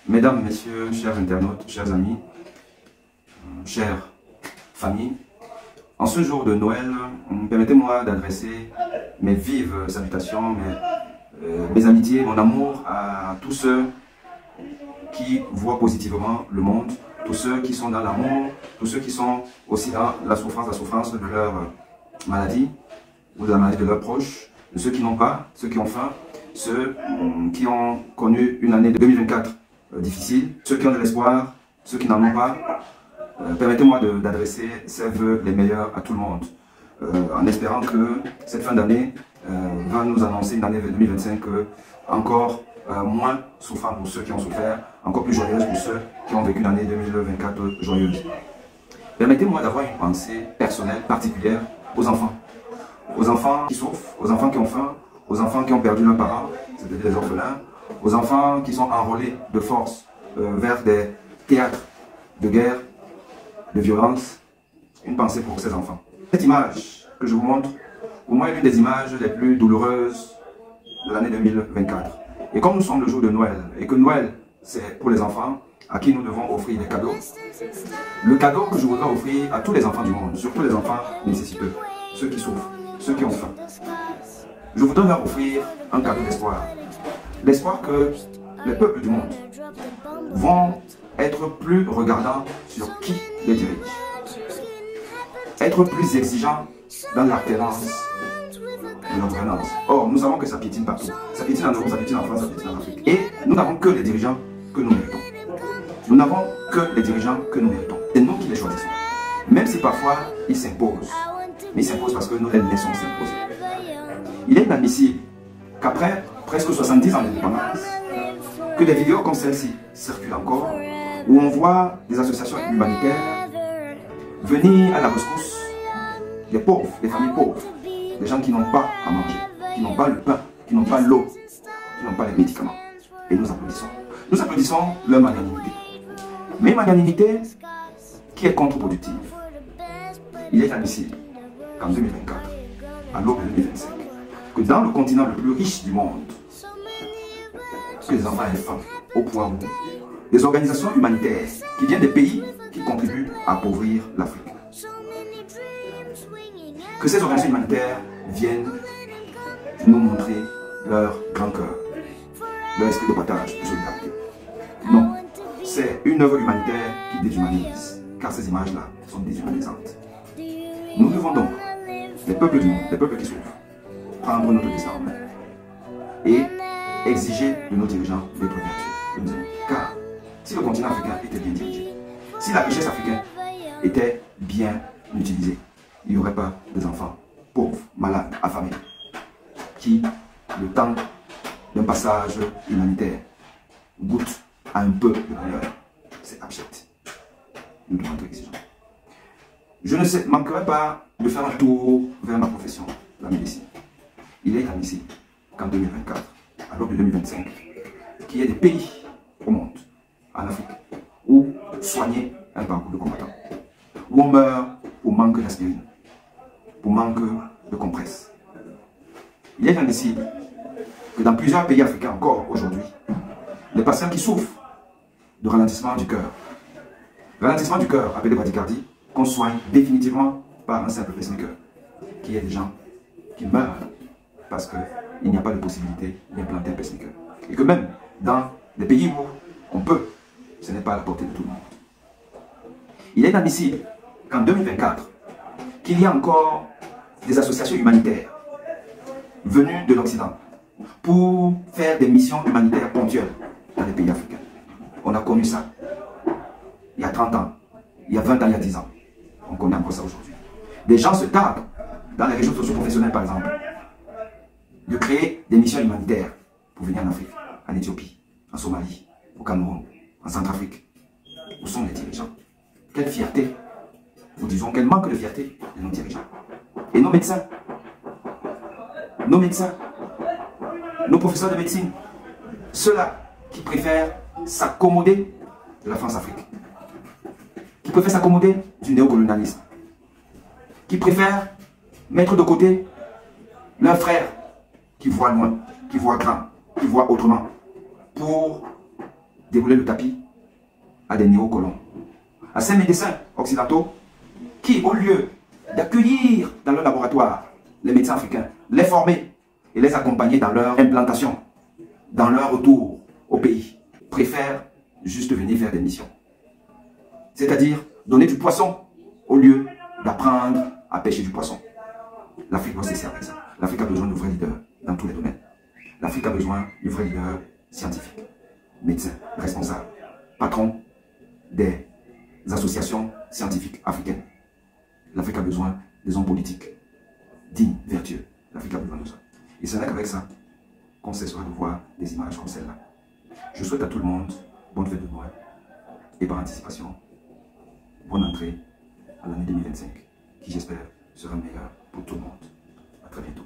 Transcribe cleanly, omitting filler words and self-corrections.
Mesdames, Messieurs, chers internautes, chers amis, chères familles, en ce jour de Noël, permettez-moi d'adresser mes vives salutations, mes amitiés, mon amour à tous ceux qui voient positivement le monde, tous ceux qui sont dans l'amour, tous ceux qui sont aussi dans la souffrance de leur maladie ou de la maladie de leurs proches, de ceux qui n'ont pas, ceux qui ont faim, ceux qui ont connu une année de 2024 difficile, ceux qui ont de l'espoir, ceux qui n'en ont pas. Permettez-moi d'adresser ces vœux les meilleurs à tout le monde, en espérant que cette fin d'année va nous annoncer une année 2025 encore moins souffrante pour ceux qui ont souffert, encore plus joyeuse pour ceux qui ont vécu une année 2024 joyeuse. Permettez-moi d'avoir une pensée personnelle particulière aux enfants qui souffrent, aux enfants qui ont faim, aux enfants qui ont perdu leurs parents, c'est-à-dire les orphelins, aux enfants qui sont enrôlés de force vers des théâtres de guerre, de violence. Une pensée pour ces enfants. Cette image que je vous montre, pour moi, est l'une des images les plus douloureuses de l'année 2024. Et comme nous sommes le jour de Noël, et que Noël, c'est pour les enfants à qui nous devons offrir des cadeaux, le cadeau que je voudrais offrir à tous les enfants du monde, surtout les enfants nécessiteux, ceux qui souffrent, ceux qui ont faim, je voudrais leur offrir un cadeau d'espoir. L'espoir que les peuples du monde vont être plus regardants sur qui les dirige, être plus exigeants dans l'alternance de leur gouvernance. Or, nous savons que ça piétine partout. Ça piétine en Europe, ça piétine en France, ça piétine en Afrique. Et nous n'avons que les dirigeants que nous méritons. Nous n'avons que les dirigeants que nous méritons. C'est nous qui les choisissons. Même si parfois ils s'imposent. Mais ils s'imposent parce que nous les laissons s'imposer. Il est inadmissible qu'après presque 70 ans d'indépendance, que des vidéos comme celle-ci circulent encore, où on voit des associations humanitaires venir à la rescousse des pauvres, des familles pauvres, des gens qui n'ont pas à manger, qui n'ont pas le pain, qui n'ont pas l'eau, qui n'ont pas les médicaments. Et nous applaudissons. Nous applaudissons leur magnanimité. Mais magnanimité qui est contre-productive. Il est admissible qu'en 2024, à l'aube de 2025, que dans le continent le plus riche du monde, que les enfants et les femmes, au point où des organisations humanitaires qui viennent des pays qui contribuent à appauvrir l'Afrique, que ces organisations humanitaires viennent nous montrer leur grand cœur, leur esprit de partage, de solidarité. Non, c'est une œuvre humanitaire qui déshumanise, car ces images-là sont déshumanisantes. Nous devons donc, les peuples du monde, les peuples qui souffrent, prendre notre destin en main et exiger de nos dirigeants d'être vertueux. Car si le continent africain était bien dirigé, si la richesse africaine était bien utilisée, il n'y aurait pas des enfants pauvres, malades, affamés, qui, le temps d'un passage humanitaire, goûtent à un peu de bonheur. C'est abject. Nous devons être exigeants. Je ne manquerai pas de faire un tour vers ma profession, la médecine. Il est admissible qu'en 2024, à l'aube de 2025, qu'il y ait des pays au monde, en Afrique, où soigner un parcours de combattant, où on meurt au manque d'aspirine, au manque de compresses. Il est admissible que dans plusieurs pays africains encore aujourd'hui, les patients qui souffrent de ralentissement du cœur, appelé bradycardie, qu'on soigne définitivement par un simple pacemaker, qu'il y ait des gens qui meurent parce qu'il n'y a pas de possibilité d'implanter un pacemaker. Et que même dans des pays où on peut, ce n'est pas à la portée de tout le monde. Il est admissible qu'en 2024, qu'il y ait encore des associations humanitaires venues de l'Occident pour faire des missions humanitaires ponctuelles dans les pays africains. On a connu ça il y a 30 ans, il y a 20 ans, il y a 10 ans. On connaît encore ça aujourd'hui. Des gens se tardent dans les régions socio-professionnelles par exemple, de créer des missions humanitaires pour venir en Afrique, en Éthiopie, en Somalie, au Cameroun, en Centrafrique. Où sont les dirigeants? Quelle fierté, nous disons, quel manque de fierté de nos dirigeants. Et nos médecins, nos professeurs de médecine, ceux-là qui préfèrent s'accommoder de la France-Afrique, qui préfèrent s'accommoder du néocolonialisme, qui préfèrent mettre de côté leurs frères qui voient loin, qui voient grand, qui voient autrement, pour dérouler le tapis à des néocolons, à ces médecins occidentaux qui, au lieu d'accueillir dans leur laboratoire les médecins africains, les former et les accompagner dans leur implantation, dans leur retour au pays, préfèrent juste venir faire des missions. C'est-à-dire donner du poisson au lieu d'apprendre à pêcher du poisson. L'Afrique doit cesser avec ça. L'Afrique a besoin de vrais leaders dans tous les domaines. L'Afrique a besoin de vrais leaders scientifiques, médecins, responsables, patrons des associations scientifiques africaines. L'Afrique a besoin des hommes politiques dignes, vertueux. L'Afrique a besoin de ça. Et ce n'est qu'avec ça qu'on cessera de voir des images comme celle-là. Je souhaite à tout le monde bonne fête de Noël et par anticipation, bonne entrée à l'année 2025 qui, j'espère, sera meilleure pour tout le monde. À très bientôt.